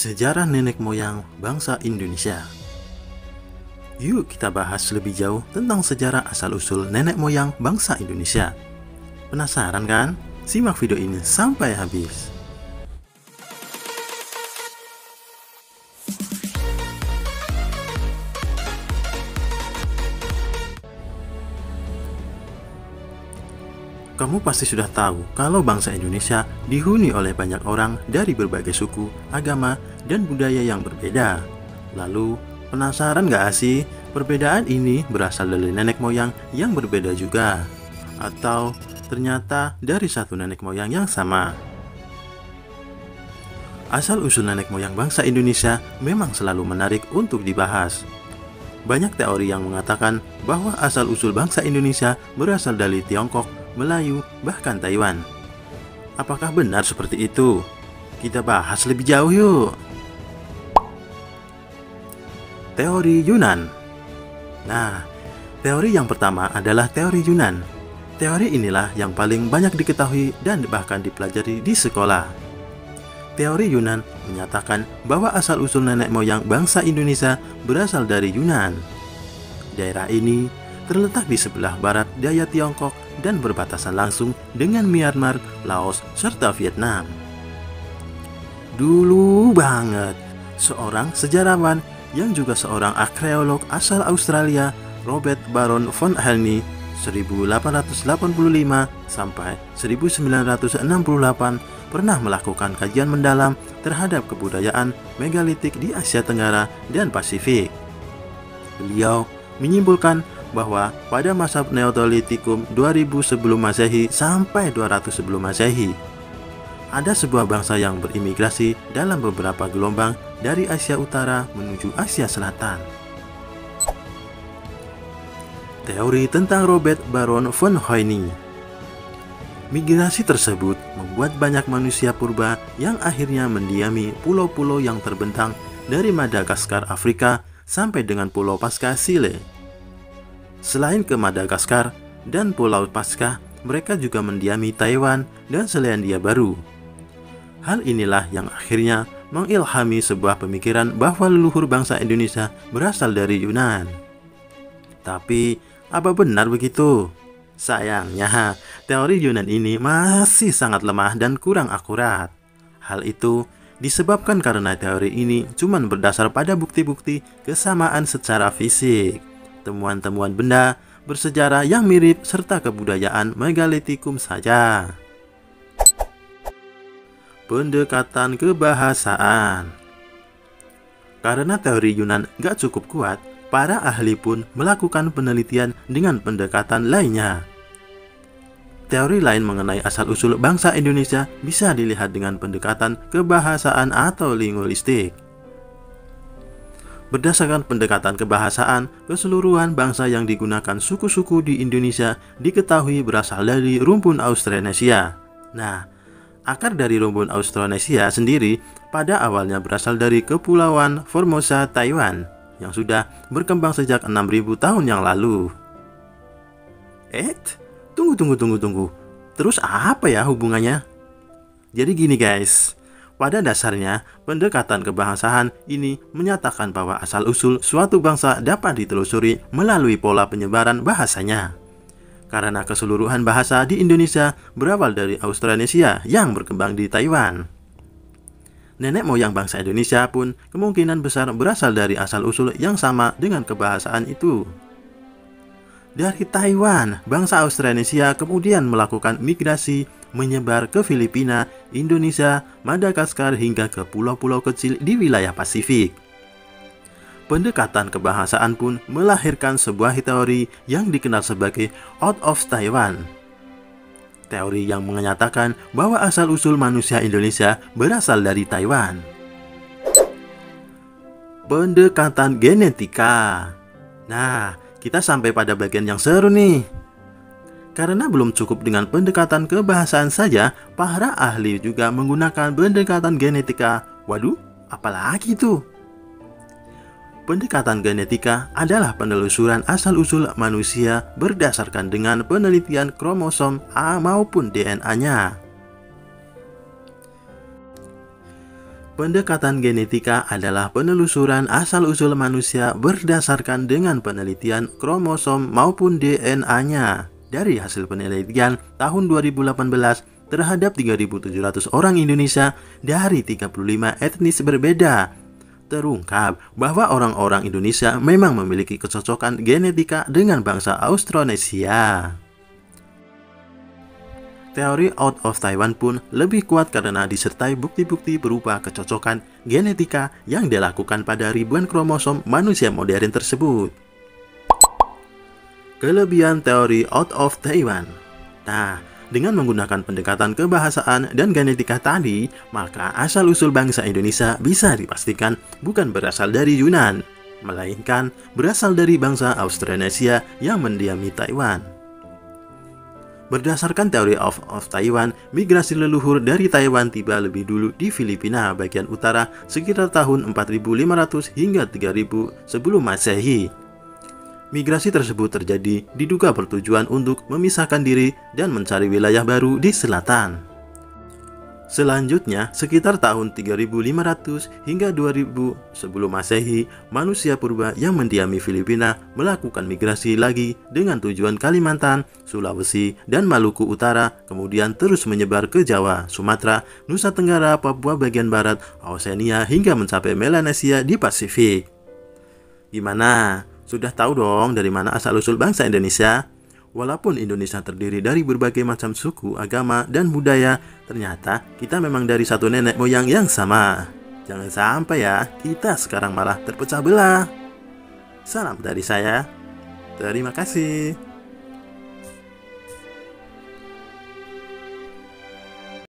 Sejarah nenek moyang bangsa Indonesia. Yuk kita bahas lebih jauh tentang sejarah asal-usul nenek moyang bangsa Indonesia. Penasaran kan? Simak video ini sampai habis. Kamu pasti sudah tahu kalau bangsa Indonesia dihuni oleh banyak orang dari berbagai suku, agama, dan budaya yang berbeda. Lalu, penasaran gak sih perbedaan ini berasal dari nenek moyang yang berbeda juga? Atau ternyata dari satu nenek moyang yang sama? Asal-usul nenek moyang bangsa Indonesia memang selalu menarik untuk dibahas. Banyak teori yang mengatakan bahwa asal-usul bangsa Indonesia berasal dari Tiongkok, Melayu, bahkan Taiwan. Apakah benar seperti itu? Kita bahas lebih jauh yuk. Teori Yunan. Nah, teori yang pertama adalah teori Yunan. Teori inilah yang paling banyak diketahui dan bahkan dipelajari di sekolah. Teori Yunan menyatakan bahwa asal-usul nenek moyang bangsa Indonesia berasal dari Yunan. Daerah ini terletak di sebelah barat daya Tiongkok dan berbatasan langsung dengan Myanmar, Laos, serta Vietnam. Dulu banget, seorang sejarawan yang juga seorang arkeolog asal Australia, Robert Baron von Halny, 1885 sampai 1968 pernah melakukan kajian mendalam terhadap kebudayaan megalitik di Asia Tenggara dan Pasifik. Beliau menyimpulkan bahwa pada masa Neolitikum 2000 sebelum Masehi sampai 200 sebelum Masehi, ada sebuah bangsa yang berimigrasi dalam beberapa gelombang dari Asia Utara menuju Asia Selatan. Teori tentang Robert Baron von Halny. Migrasi tersebut membuat banyak manusia purba yang akhirnya mendiami pulau-pulau yang terbentang dari Madagaskar, Afrika sampai dengan Pulau Paskah, Sile. Selain ke Madagaskar dan Pulau Paskah, mereka juga mendiami Taiwan dan Selandia Baru. Hal inilah yang akhirnya mengilhami sebuah pemikiran bahwa leluhur bangsa Indonesia berasal dari Yunan. Tapi, apa benar begitu? Sayangnya, teori Yunan ini masih sangat lemah dan kurang akurat. Hal itu disebabkan karena teori ini cuma berdasar pada bukti-bukti kesamaan secara fisik, temuan-temuan benda bersejarah yang mirip, serta kebudayaan megalitikum saja. Pendekatan kebahasaan. Karena teori Yunan gak cukup kuat, para ahli pun melakukan penelitian dengan pendekatan lainnya. Teori lain mengenai asal-usul bangsa Indonesia bisa dilihat dengan pendekatan kebahasaan atau linguistik. Berdasarkan pendekatan kebahasaan, keseluruhan bangsa yang digunakan suku-suku di Indonesia diketahui berasal dari rumpun Austronesia. Nah, akar dari rumpun Austronesia sendiri pada awalnya berasal dari Kepulauan Formosa, Taiwan, yang sudah berkembang sejak 6.000 tahun yang lalu. Tunggu. Terus apa ya hubungannya? Jadi gini guys, pada dasarnya, pendekatan kebahasaan ini menyatakan bahwa asal-usul suatu bangsa dapat ditelusuri melalui pola penyebaran bahasanya. Karena keseluruhan bahasa di Indonesia berawal dari Austronesia yang berkembang di Taiwan. Nenek moyang bangsa Indonesia pun kemungkinan besar berasal dari asal-usul yang sama dengan kebahasaan itu. Dari Taiwan, bangsa Austronesia kemudian melakukan migrasi menyebar ke Filipina, Indonesia, Madagaskar hingga ke pulau-pulau kecil di wilayah Pasifik. Pendekatan kebahasaan pun melahirkan sebuah teori yang dikenal sebagai Out of Taiwan. Teori yang menyatakan bahwa asal-usul manusia Indonesia berasal dari Taiwan. Pendekatan genetika. Nah, kita sampai pada bagian yang seru nih. Karena belum cukup dengan pendekatan kebahasaan saja, para ahli juga menggunakan pendekatan genetika. Waduh, apalagi tuh? Pendekatan genetika adalah penelusuran asal-usul manusia berdasarkan dengan penelitian kromosom A maupun DNA-nya. Pendekatan genetika adalah penelusuran asal-usul manusia berdasarkan dengan penelitian kromosom maupun DNA. Dari hasil penelitian tahun 2018 terhadap 3.700 orang Indonesia dari 35 etnis berbeda, terungkap bahwa orang-orang Indonesia memang memiliki kecocokan genetika dengan bangsa Austronesia. Teori Out of Taiwan pun lebih kuat karena disertai bukti-bukti berupa kecocokan genetika yang dilakukan pada ribuan kromosom manusia modern tersebut. Kelebihan teori Out of Taiwan. Nah, dengan menggunakan pendekatan kebahasaan dan genetika tadi, maka asal-usul bangsa Indonesia bisa dipastikan bukan berasal dari Yunan, melainkan berasal dari bangsa Austronesia yang mendiami Taiwan. Berdasarkan teori of Taiwan, migrasi leluhur dari Taiwan tiba lebih dulu di Filipina bagian utara sekitar tahun 4.500 hingga 3.000 sebelum Masehi. Migrasi tersebut terjadi diduga bertujuan untuk memisahkan diri dan mencari wilayah baru di selatan. Selanjutnya, sekitar tahun 3.500 hingga 2.000 sebelum Masehi, manusia purba yang mendiami Filipina melakukan migrasi lagi dengan tujuan Kalimantan, Sulawesi, dan Maluku Utara, kemudian terus menyebar ke Jawa, Sumatera, Nusa Tenggara, Papua bagian barat, Oseania, hingga mencapai Melanesia di Pasifik. Gimana? Sudah tahu dong dari mana asal-usul bangsa Indonesia? Walaupun Indonesia terdiri dari berbagai macam suku, agama, dan budaya, ternyata kita memang dari satu nenek moyang yang sama. Jangan sampai ya, kita sekarang malah terpecah belah. Salam dari saya. Terima kasih.